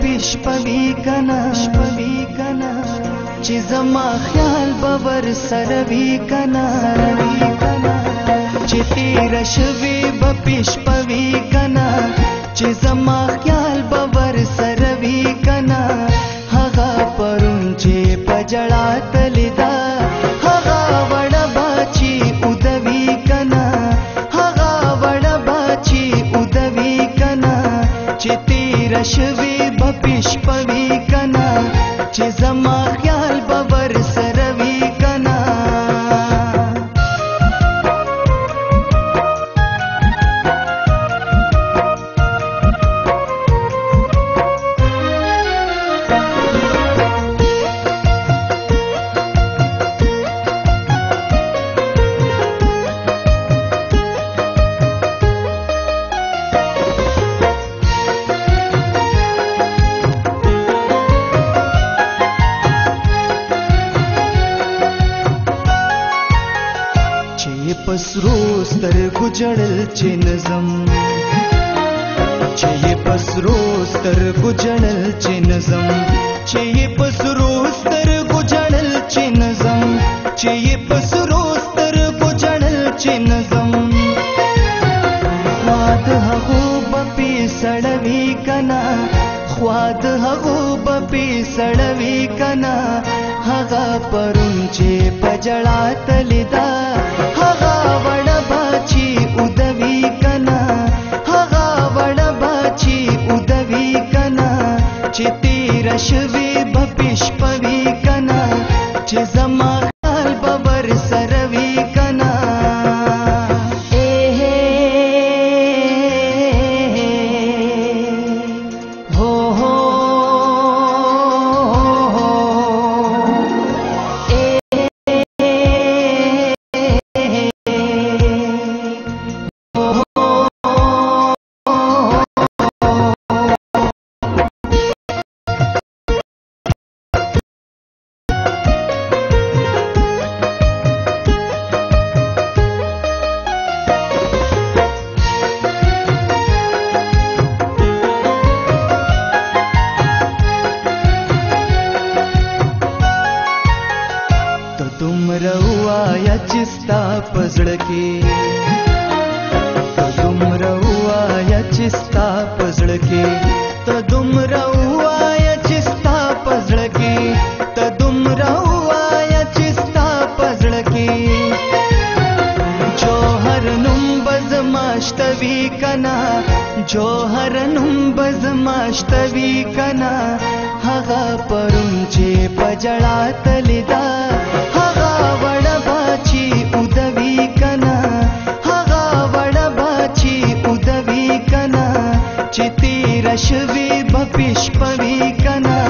بپشپوي کنا چې زما خیال باور سروي کنا چې تیر شوي بپشپوي کنا چې زما خیال باور سروي کنا هغه پرون چې پجړا تلدا هغه وړ باچی ودوي کنا هغه وړ باچی ودوي کنا چې تیر شوي بپشپوي کنا چې زما خیال باور سروي کنا پسرو سترګو جړل چې نظم چې پسرو سترګو جړل چې نظم چې پسرو سترګو جړل چې نظم چې پسرو سترګو جړل چې نظم خواد هغو بپی سړوي کنا خواد هغو بپی سړوي کنا هغه پرون چې پجړا تلدا هغه وړ باچی ودوي کنا هغه وړ باچی ودوي کنا چې تیر شوي بپشپوي کنا چې زما خیال باور سروي کنا روایا چستا پزړه کې ته دومره وایا چستا پزړه کې ته دومره وایا چستا پزړه کې ته دومره وایا چستا پزړه کې جوهر نوم بزماشتوي کنا جوهر نوم بزماشتوي کنا هغه پرون چې پجړا تلدا چې تیر شوي بپشپوي کنا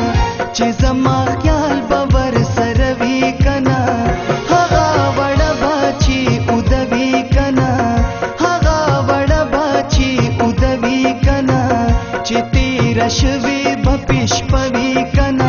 چې زما خیال باور سروي کنا هغه وړ باچی ودوي کنا هغه وړ باچی ودوي کنا چې تیر شوي بپشپوي کنا